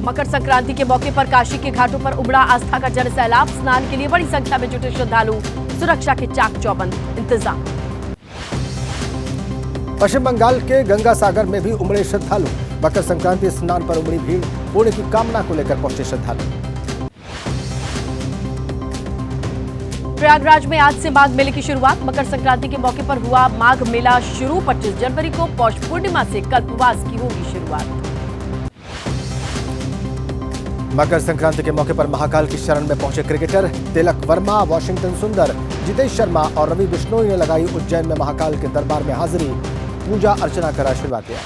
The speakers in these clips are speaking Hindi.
मकर संक्रांति के मौके पर काशी के घाटों पर उमड़ा आस्था का जन सैलाब। स्नान के लिए बड़ी संख्या में जुटे श्रद्धालु, सुरक्षा के चाक चौबंद इंतजाम। पश्चिम बंगाल के गंगा सागर में भी उमड़े श्रद्धालु। मकर संक्रांति स्नान पर उमड़ी भीड़, पुण्य की कामना को लेकर पहुंचे श्रद्धालु। प्रयागराज में आज से माघ मेले की शुरुआत। मकर संक्रांति के मौके पर हुआ माघ मेला शुरू। 25 जनवरी को पौष पूर्णिमा से कल्पवास की होगी शुरुआत। मकर संक्रांति के मौके पर महाकाल की शरण में पहुंचे क्रिकेटर तिलक वर्मा, वॉशिंगटन सुंदर, जितेश शर्मा और रवि बिश्नोई ने लगाई उज्जैन में महाकाल के दरबार में हाजिरी। पूजा अर्चना कर आशीर्वाद लिया।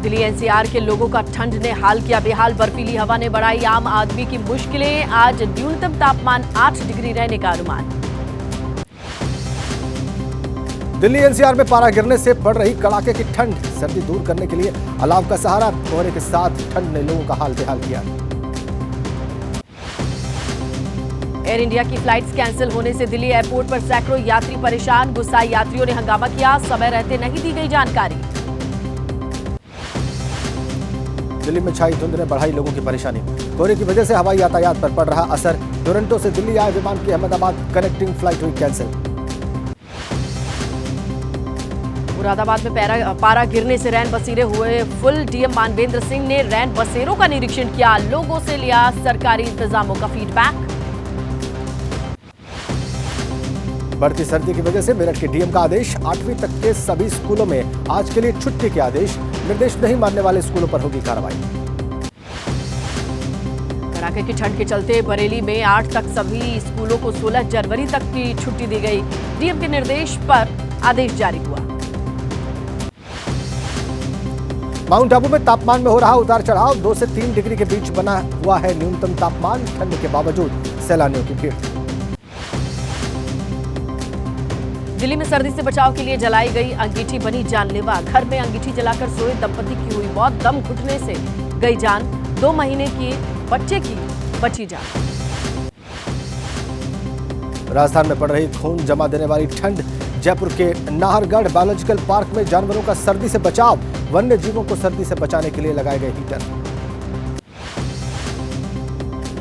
दिल्ली एनसीआर के लोगों का ठंड ने हाल किया बेहाल। बर्फीली हवा ने बढ़ाई आम आदमी की मुश्किलें। आज न्यूनतम तापमान 8 डिग्री रहने का अनुमान। दिल्ली एनसीआर में पारा गिरने से बढ़ रही कड़ाके की ठंड। सर्दी दूर करने के लिए अलाव का सहारा। कोहरे के साथ ठंड ने लोगों का हाल बेहाल किया। एयर इंडिया की फ्लाइट्स कैंसिल होने से दिल्ली एयरपोर्ट पर सैकड़ों यात्री परेशान। गुस्साए यात्रियों ने हंगामा किया। समय रहते नहीं दी गई जानकारी। दिल्ली में छाई धुंध ने बढ़ाई लोगों की परेशानी। कोहरे की वजह से हवाई यातायात पर पड़ रहा असर। टोरंटो से दिल्ली आए विमान की अहमदाबाद कनेक्टिंग फ्लाइट हुई कैंसिल। मुरादाबाद में पारा गिरने से रैन बसेरे हुए फुल। डीएम मानवेंद्र सिंह ने रैन बसेरों का निरीक्षण किया। लोगों से लिया सरकारी इंतजामों का फीडबैक। बढ़ती सर्दी की वजह से मेरठ के डीएम का आदेश। 8वीं तक के सभी स्कूलों में आज के लिए छुट्टी के आदेश। निर्देश नहीं मानने वाले स्कूलों पर होगी कार्रवाई। कड़ाके की ठंड के चलते बरेली में 8 तक सभी स्कूलों को 16 जनवरी तक की छुट्टी दी गई। डीएम के निर्देश पर आदेश जारी हुआ। माउंट आबू में तापमान में हो रहा उतार चढ़ाव। 2 से 3 डिग्री के बीच बना हुआ है न्यूनतम तापमान। ठंड के बावजूद सैलानियों की भीड़। दिल्ली में सर्दी से बचाव के लिए जलाई गई अंगीठी बनी जानलेवा। घर में अंगीठी जलाकर सोए दंपति की हुई मौत। दम घुटने से गई जान। 2 महीने की बच्चे की बची जान। राजस्थान में पड़ रही खून जमा देने वाली ठंड। जयपुर के नाहरगढ़ बायोलॉजिकल पार्क में जानवरों का सर्दी से बचाव। वन्य जीवों को सर्दी से बचाने के लिए लगाए गए हीटर।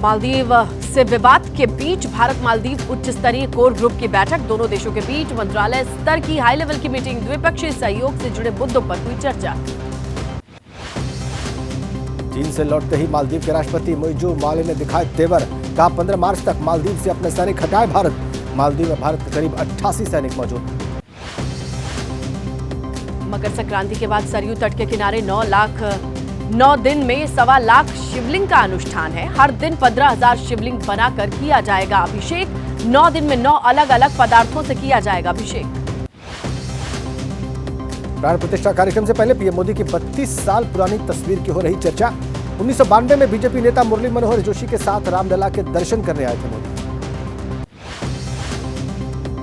मालदीव से विवाद के बीच भारत मालदीव उच्च स्तरीय कोर ग्रुप की बैठक। दोनों देशों के बीच मंत्रालय स्तर की हाई लेवल की मीटिंग। द्विपक्षीय सहयोग से जुड़े मुद्दों पर हुई चर्चा। चीन से लौटते ही मालदीव के राष्ट्रपति मुइज़ु माले ने दिखाए तेवर। कहा 15 मार्च तक मालदीव से अपने सैनिक हटाए भारत। मालदीव में भारत के करीब 88 सैनिक मौजूद। मकर संक्रांति के बाद सरयू तट के किनारे 9 दिन में 1.25 लाख शिवलिंग का अनुष्ठान है। हर दिन 15,000 शिवलिंग बनाकर किया जाएगा अभिषेक। 9 दिन में 9 अलग अलग पदार्थों से किया जाएगा अभिषेक। प्राण प्रतिष्ठा कार्यक्रम से पहले पीएम मोदी की 32 साल पुरानी तस्वीर की हो रही चर्चा। 1992 में बीजेपी नेता मुरली मनोहर जोशी के साथ रामलला के दर्शन करने आए थे मोदी।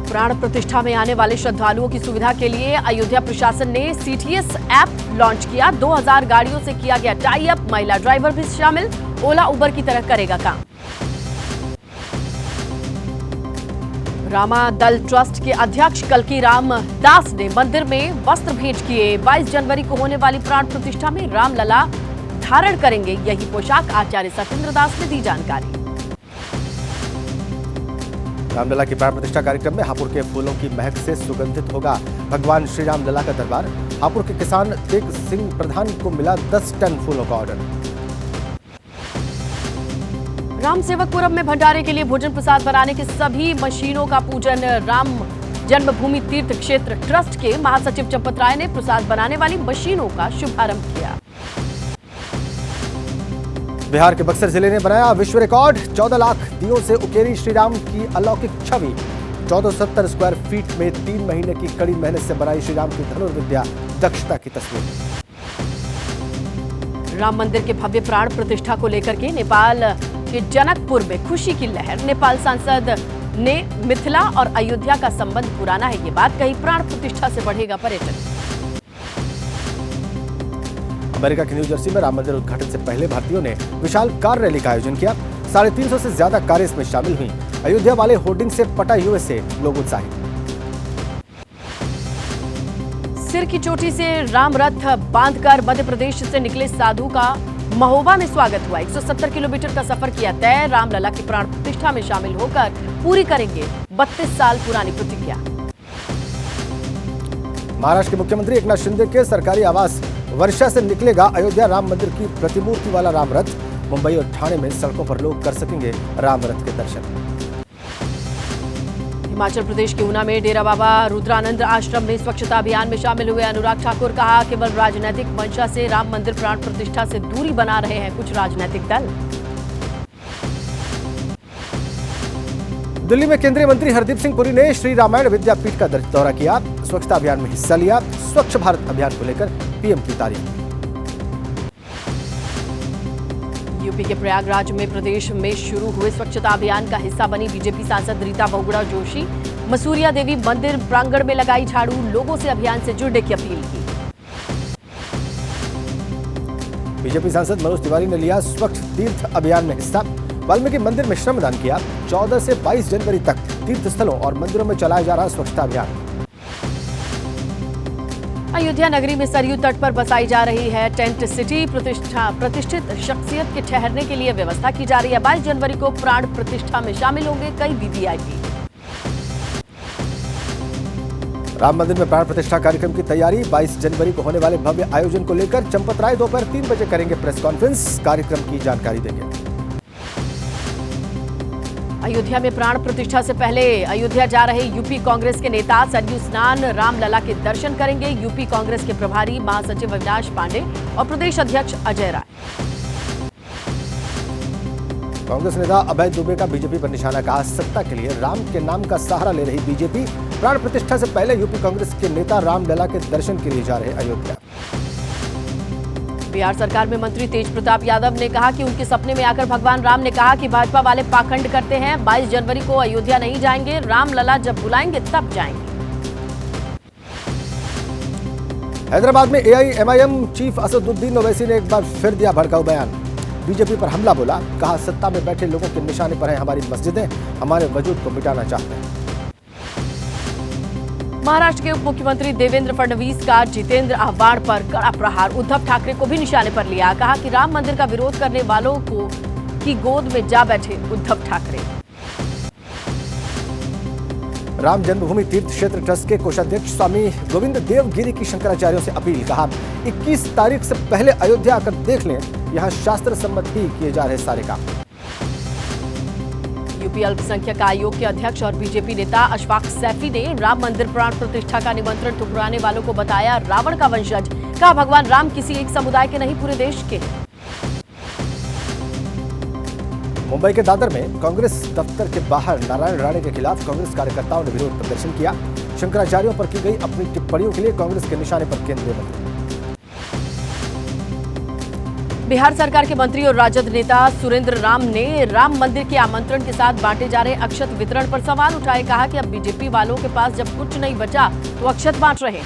प्राण प्रतिष्ठा में आने वाले श्रद्धालुओं की सुविधा के लिए अयोध्या प्रशासन ने सीटीएस ऐप लॉन्च किया। 2000 गाड़ियों से किया गया टाई अप। महिला ड्राइवर भी शामिल। ओला उबर की तरह करेगा काम। रामा दल ट्रस्ट के अध्यक्ष कल्की राम दास ने मंदिर में वस्त्र भेंट किए। 22 जनवरी को होने वाली प्राण प्रतिष्ठा में रामलला धारण करेंगे यही पोशाक। आचार्य सत्येंद्र दास ने दी जानकारी। रामलला की प्राण प्रतिष्ठा कार्यक्रम में हापुड़ के फूलों की महक से सुगंधित होगा भगवान श्री रामलला का दरबार। हापुड़ के किसान तेग सिंह प्रधान को मिला 10 टन फूलों का ऑर्डर। राम सेवकपुरम में भंडारे के लिए भोजन प्रसाद बनाने की सभी मशीनों का पूजन। राम जन्मभूमि तीर्थ क्षेत्र ट्रस्ट के महासचिव चंपत राय ने प्रसाद बनाने वाली मशीनों का शुभारंभ किया। बिहार के बक्सर जिले ने बनाया विश्व रिकॉर्ड। 14 लाख दियों से उकेरी श्रीराम की अलौकिक छवि। 1470 स्क्वायर फीट में 3 महीने की कड़ी मेहनत से बनाई श्रीराम की धनुर्विद्या दक्षता की तस्वीर। राम मंदिर के भव्य प्राण प्रतिष्ठा को लेकर के नेपाल के जनकपुर में खुशी की लहर। नेपाल सांसद ने मिथिला और अयोध्या का संबंध पुराना है ये बात कही। प्राण प्रतिष्ठा से बढ़ेगा पर्यटन। अमेरिका के न्यू जर्सी में राम मंदिर उद्घाटन से पहले भारतीयों ने विशाल कार रैली का आयोजन किया। 350 से ज्यादा कारें इसमें शामिल हुई। अयोध्या वाले होर्डिंग से पटा यूएसए लोग उत्साहित। सिर की चोटी से राम रथ बांधकर मध्य प्रदेश से निकले साधु का महोबा में स्वागत हुआ। 170 किलोमीटर का सफर किया तय। रामलला की प्राण प्रतिष्ठा में शामिल होकर पूरी करेंगे 32 साल पुरानी प्रतिज्ञा। महाराष्ट्र के मुख्यमंत्री एकनाथ शिंदे के सरकारी आवास वर्षा से निकलेगा अयोध्या राम मंदिर की प्रतिमूर्ति वाला राम रथ। मुंबई और ठाणे में सड़कों पर लोग कर सकेंगे राम रथ के दर्शन। हिमाचल प्रदेश के ऊना में डेरा बाबा रुद्रानंद आश्रम में स्वच्छता अभियान में शामिल हुए अनुराग ठाकुर। कहा, केवल राजनीतिक मंशा से राम मंदिर प्राण प्रतिष्ठा से दूरी बना रहे हैं कुछ राजनीतिक दल। दिल्ली में केंद्रीय मंत्री हरदीप सिंह पुरी ने श्री रामायण विद्यापीठ का दौरा किया। स्वच्छता अभियान में हिस्सा लिया। स्वच्छ भारत अभियान को लेकर पीएम की तारीफ। यूपी के प्रयागराज में प्रदेश में शुरू हुए स्वच्छता अभियान का हिस्सा बनी बीजेपी सांसद रीता बहुगुणा जोशी। मसूरिया देवी मंदिर प्रांगण में लगाई झाड़ू। लोगों से अभियान से जुड़ने की अपील की। बीजेपी सांसद मनोज तिवारी ने लिया स्वच्छ तीर्थ अभियान में हिस्सा। वाल्मीकि मंदिर में श्रमदान किया। 14 से 22 जनवरी तक तीर्थ स्थलों और मंदिरों में चलाया जा रहा स्वच्छता अभियान। अयोध्या नगरी में सरयू तट पर बसाई जा रही है टेंट सिटी। प्रतिष्ठित शख्सियत के ठहरने के लिए व्यवस्था की जा रही है। 22 जनवरी को प्राण प्रतिष्ठा में शामिल होंगे कई वीवीआईपी। राम मंदिर में प्राण प्रतिष्ठा कार्यक्रम की तैयारी। 22 जनवरी को होने वाले भव्य आयोजन को लेकर चंपत राय दोपहर 3 बजे करेंगे प्रेस कॉन्फ्रेंस। कार्यक्रम की जानकारी देंगे। अयोध्या में प्राण प्रतिष्ठा से पहले अयोध्या जा रहे यूपी कांग्रेस के नेता सरयू स्नान रामलला के दर्शन करेंगे। यूपी कांग्रेस के प्रभारी महासचिव अविनाश पांडे और प्रदेश अध्यक्ष अजय राय। कांग्रेस नेता अभय दुबे का बीजेपी पर निशाना। कहा, सत्ता के लिए राम के नाम का सहारा ले रही बीजेपी। प्राण प्रतिष्ठा से पहले यूपी कांग्रेस के नेता रामलला के दर्शन के लिए जा रहे अयोध्या। बिहार सरकार में मंत्री तेज प्रताप यादव ने कहा कि उनके सपने में आकर भगवान राम ने कहा कि भाजपा वाले पाखंड करते हैं। 22 जनवरी को अयोध्या नहीं जाएंगे। रामलला जब बुलाएंगे तब जाएंगे। हैदराबाद में एआईएमआईएम चीफ असदुद्दीन ओवैसी ने एक बार फिर दिया भड़काऊ बयान। बीजेपी पर हमला बोला। कहा, सत्ता में बैठे लोगों के निशाने पर हैं हमारी मस्जिदें। हमारे वजूद को मिटाना चाहते हैं। महाराष्ट्र के उप मुख्यमंत्री देवेंद्र फडणवीस का जितेंद्र आव्हाड पर कड़ा प्रहार। उद्धव ठाकरे को भी निशाने पर लिया। कहा कि राम मंदिर का विरोध करने वालों को की गोद में जा बैठे उद्धव ठाकरे। राम जन्मभूमि तीर्थ क्षेत्र ट्रस्ट के कोषाध्यक्ष स्वामी गोविंद देव गिरी की शंकराचार्यों से अपील। कहा, 21 तारीख से पहले अयोध्या आकर देख लें। यहाँ शास्त्र सम्मत ही किए जा रहे सारे काम। यूपी अल्पसंख्यक आयोग के अध्यक्ष और बीजेपी नेता अशफाक सैफी ने राम मंदिर प्राण प्रतिष्ठा का निमंत्रण ठुकराने वालों को बताया रावण का वंशज। कहा, भगवान राम किसी एक समुदाय के नहीं पूरे देश के। मुंबई के दादर में कांग्रेस दफ्तर के बाहर नारायण राणे के खिलाफ कांग्रेस कार्यकर्ताओं ने विरोध प्रदर्शन किया। शंकराचार्यों पर की गई अपनी टिप्पणियों के लिए कांग्रेस के निशाने पर केंद्रीय मंत्री। बिहार सरकार के मंत्री और राजद नेता सुरेंद्र राम ने राम मंदिर के आमंत्रण के साथ बांटे जा रहे अक्षत वितरण पर सवाल उठाए। कहा कि अब बीजेपी वालों के पास जब कुछ नहीं बचा तो अक्षत बांट रहे।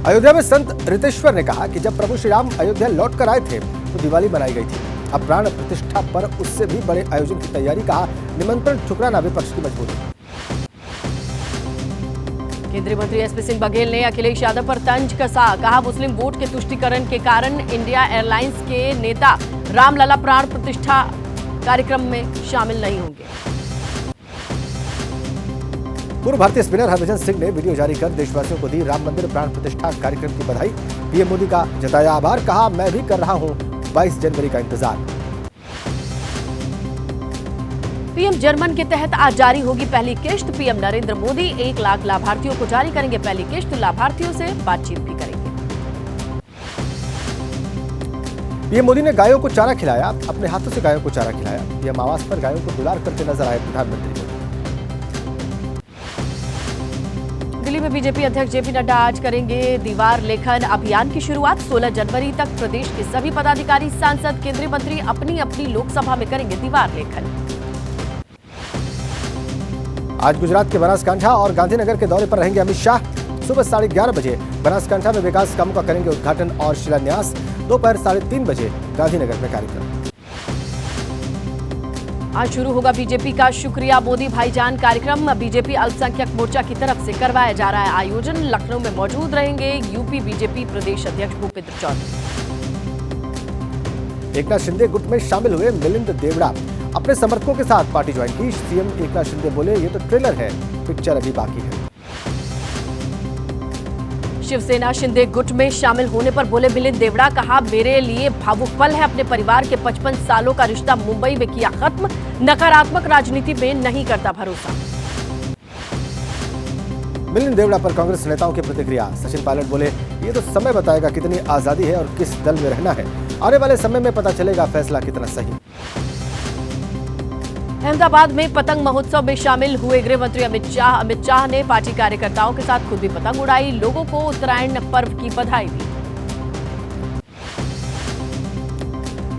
अयोध्या में संत रितेश्वर ने कहा कि जब प्रभु श्री राम अयोध्या लौटकर आए थे तो दिवाली मनाई गई थी। अब प्राण प्रतिष्ठा पर उससे भी बड़े आयोजन की तैयारी। कहा, निमंत्रण ठुकराना विपक्ष की मजबूरी। केंद्रीय मंत्री एसपी सिंह बघेल ने अखिलेश यादव पर तंज कसा। कहा, मुस्लिम वोट के तुष्टीकरण के कारण इंडिया एयरलाइंस के नेता रामलला प्राण प्रतिष्ठा कार्यक्रम में शामिल नहीं होंगे। पूर्व भारतीय स्पिनर हरभजन सिंह ने वीडियो जारी कर देशवासियों को दी राम मंदिर प्राण प्रतिष्ठा कार्यक्रम की बधाई। पीएम मोदी का जताया आभार। कहा, मैं भी कर रहा हूं 22 जनवरी का इंतजार। पीएम जर्मन के तहत आज जारी होगी पहली किश्त। पीएम नरेंद्र मोदी 1 लाख लाभार्थियों को जारी करेंगे पहली किश्त। लाभार्थियों से बातचीत भी करेंगे। पीएम मोदी ने गायों को चारा खिलाया। अपने हाथों से गायों को चारा खिलाया। पीएम आवास पर गायों को दुलार करते नजर आए प्रधानमंत्री मोदी। दिल्ली में बीजेपी अध्यक्ष जेपी नड्डा आज करेंगे दीवार लेखन अभियान की शुरुआत। 16 जनवरी तक प्रदेश के सभी पदाधिकारी, सांसद, केंद्रीय मंत्री अपनी अपनी लोकसभा में करेंगे दीवार लेखन। आज गुजरात के बनासकांठा और गांधीनगर के दौरे पर रहेंगे अमित शाह। सुबह 11:30 बजे बनासकांठा में विकास कामों का करेंगे उद्घाटन और शिलान्यास। दोपहर 3:30 बजे गांधीनगर में कार्यक्रम। आज शुरू होगा बीजेपी का शुक्रिया मोदी भाईजान कार्यक्रम। बीजेपी अल्पसंख्यक मोर्चा की तरफ से करवाया जा रहा है आयोजन। लखनऊ में मौजूद रहेंगे यूपी बीजेपी प्रदेश अध्यक्ष भूपेंद्र चौधरी। एकनाथ शिंदे गुट में शामिल हुए मिलिंद देवड़ा अपने समर्थकों के साथ पार्टी ज्वाइन की। सीएम एकनाथ शिंदे बोले, ये तो ट्रेलर है, पिक्चर अभी बाकी है। शिवसेना शिंदे गुट में शामिल होने पर बोले मिलिंद देवड़ा, कहा मेरे लिए भावुक पल है। अपने परिवार के 55 सालों का रिश्ता मुंबई में किया खत्म। नकारात्मक राजनीति में नहीं करता भरोसा। मिलिंद देवड़ा पर कांग्रेस नेताओं की प्रतिक्रिया। सचिन पायलट बोले, ये तो समय बताएगा कितनी आजादी है और किस दल में रहना है। आने वाले समय में पता चलेगा फैसला कितना सही। अहमदाबाद में पतंग महोत्सव में शामिल हुए गृह मंत्री अमित शाह ने पार्टी कार्यकर्ताओं के साथ खुद भी पतंग उड़ाई। लोगों को उत्तरायण पर्व की बधाई दी।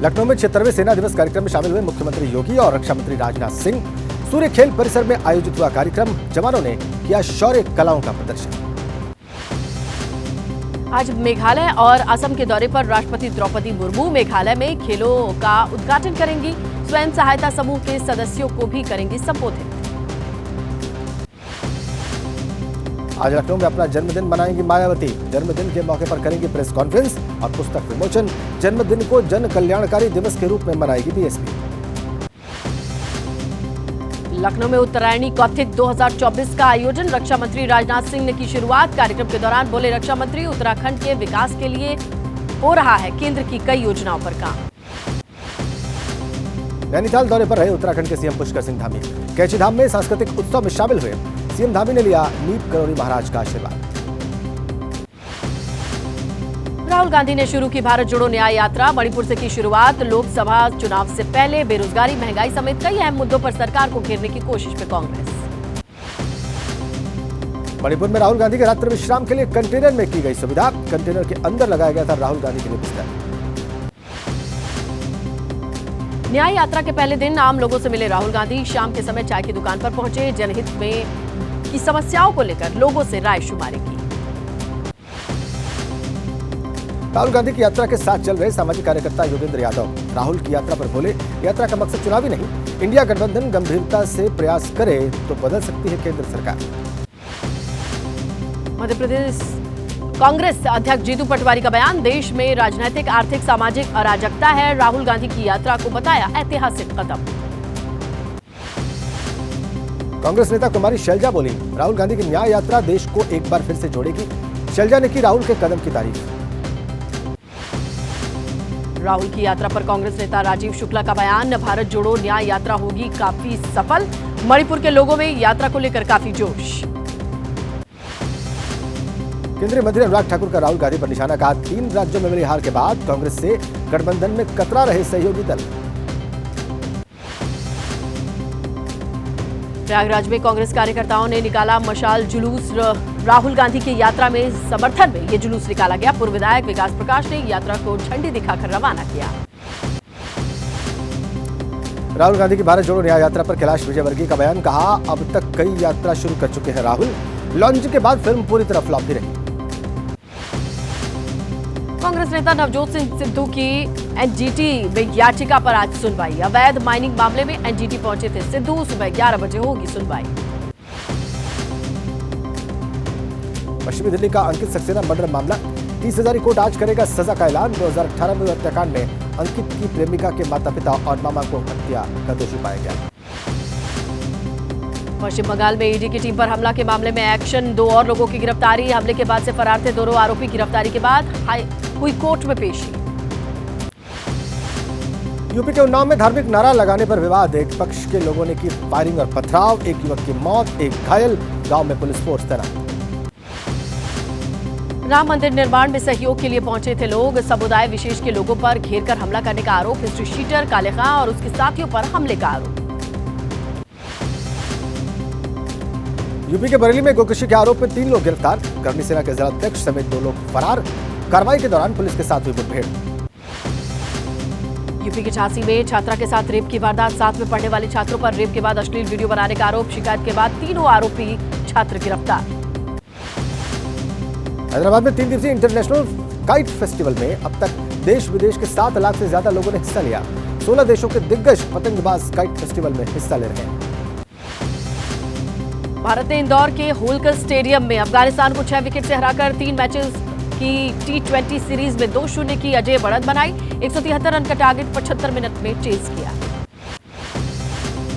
लखनऊ में 76वें सेना दिवस कार्यक्रम में शामिल हुए मुख्यमंत्री योगी और रक्षा मंत्री राजनाथ सिंह। सूर्य खेल परिसर में आयोजित हुआ कार्यक्रम। जवानों ने किया शौर्य कलाओं का प्रदर्शन। आज मेघालय और असम के दौरे पर राष्ट्रपति द्रौपदी मुर्मू मेघालय में खेलों का उद्घाटन करेंगी। स्वयं सहायता समूह के सदस्यों को भी करेंगी संबोधित। आज लखनऊ में अपना जन्मदिन मनाएंगी मायावती। जन्मदिन के मौके पर करेंगी प्रेस कॉन्फ्रेंस और पुस्तक विमोचन। जन्मदिन को जन कल्याणकारी दिवस के रूप में मनाएगी बीएसपी। लखनऊ में उत्तरायणी कौथिग 2024 का आयोजन। रक्षा मंत्री राजनाथ सिंह ने की शुरुआत। कार्यक्रम के दौरान बोले रक्षा मंत्री, उत्तराखंड के विकास के लिए हो रहा है केंद्र की कई योजनाओं पर काम। नैनीताल दौरे पर रहे उत्तराखंड के सीएम पुष्कर सिंह धामी। कैची धाम में सांस्कृतिक उत्सव में शामिल हुए। सीएम धामी ने लिया नीप करोड़ी महाराज का आशीर्वाद। राहुल गांधी ने शुरू की भारत जोड़ो न्याय यात्रा। मणिपुर से की शुरुआत। लोकसभा चुनाव से पहले बेरोजगारी, महंगाई समेत कई अहम मुद्दों पर सरकार को घेरने की कोशिश में कांग्रेस। मणिपुर में राहुल गांधी के रात्रि विश्राम के लिए कंटेनर में की गई सुविधा। कंटेनर के अंदर लगाया गया था राहुल गांधी के लिए बिस्तर। न्याय यात्रा के पहले दिन आम लोगों से मिले राहुल गांधी। शाम के समय चाय की दुकान पर पहुंचे। जनहित में की समस्याओं को लेकर लोगों से राय शुमारी की। राहुल गांधी की यात्रा के साथ चल रहे सामाजिक कार्यकर्ता योगेंद्र यादव राहुल की यात्रा पर बोले, यात्रा का मकसद चुनावी नहीं। इंडिया गठबंधन गंभीरता से प्रयास करे तो बदल सकती है केंद्र सरकार। मध्य प्रदेश कांग्रेस अध्यक्ष जीतू पटवारी का बयान। देश में राजनीतिक, आर्थिक, सामाजिक अराजकता है। राहुल गांधी की यात्रा को बताया ऐतिहासिक कदम। कांग्रेस नेता कुमारी शैलजा बोली, राहुल गांधी की न्याय यात्रा देश को एक बार फिर से जोड़ेगी। शैलजा ने की राहुल के कदम की तारीफ। राहुल की यात्रा पर कांग्रेस नेता राजीव शुक्ला का बयान। भारत जोड़ो न्याय यात्रा होगी काफी सफल। मणिपुर के लोगों में यात्रा को लेकर काफी जोश। केंद्रीय मंत्री अनुराग ठाकुर का राहुल गांधी पर निशाना। कहा, 3 राज्यों में मिली हार के बाद कांग्रेस से गठबंधन में कतरा रहे सहयोगी दल। प्रयागराज में कांग्रेस कार्यकर्ताओं ने निकाला मशाल जुलूस। राहुल गांधी की यात्रा में समर्थन में ये जुलूस निकाला गया। पूर्व विधायक विकास प्रकाश ने यात्रा को झंडी दिखाकर रवाना किया। राहुल गांधी की भारत जोड़ो न्याय यात्रा पर कैलाश विजयवर्गीय का बयान। कहा, अब तक कई यात्रा शुरू कर चुके हैं राहुल। लॉन्च के बाद फिल्म पूरी तरह फ्लॉप ही रही। कांग्रेस नेता नवजोत सिंह सिद्धू की एनजीटी में याचिका पर आज सुनवाई। अवैध माइनिंग मामले में एनजीटी पहुंचे थे सिद्धू। सुबह 11 बजे होगी सुनवाई। पश्चिमी दिल्ली का अंकित सक्सेना मर्डर मामला। 30,000 कोर्ट आज करेगा सजा का ऐलान। 2018 में हत्याकांड में अंकित की प्रेमिका के माता पिता और मामा को हत्या का दोषी पाया गया। पश्चिम बंगाल में ईडी की टीम पर हमला के मामले में एक्शन। 2 और लोगों की गिरफ्तारी। हमले के बाद से फरार थे दोनों आरोपी। गिरफ्तारी के बाद हुई कोर्ट में पेशी। यूपी के उन्नाव में धार्मिक नारा लगाने पर विवाद। एक पक्ष के लोगों ने की फायरिंग और पथराव। एक युवक की मौत, एक घायल। गांव में पुलिस फोर्स तैनात। राम मंदिर निर्माण में सहयोग के लिए पहुंचे थे लोग। समुदाय विशेष के लोगों पर घेरकर हमला करने का आरोप। हिस्ट्री शीटर काले खां और उसके साथियों पर हमले का आरोप। यूपी के बरेली में गोकशी के आरोप में 3 लोग गिरफ्तार। करनी सेना के जिलाध्यक्ष समेत 2 लोग फरार। कार्रवाई के दौरान पुलिस के साथ हुई मुठभेड़। यूपी के झांसी में छात्रा के साथ रेप की वारदात। 7 में पढ़ने वाले छात्रों पर रेप के बाद अश्लील वीडियो बनाने का आरोप। शिकायत के बाद तीनों आरोपी छात्र गिरफ्तार। हैदराबाद में 3 दिवसीय इंटरनेशनल काइट फेस्टिवल में अब तक देश विदेश के 7 लाख से ज्यादा लोगों ने हिस्सा लिया। 16 देशों के दिग्गज पतंगबाज काइट फेस्टिवल में हिस्सा ले रहे हैं। भारत ने इंदौर के होलकर स्टेडियम में अफगानिस्तान को 6 विकेट से हराकर 3 मैचेस की T20 सीरीज में 2-0 की अजय बढ़त बनाई। 173 रन का टारगेट 75 मिनट में चेज किया।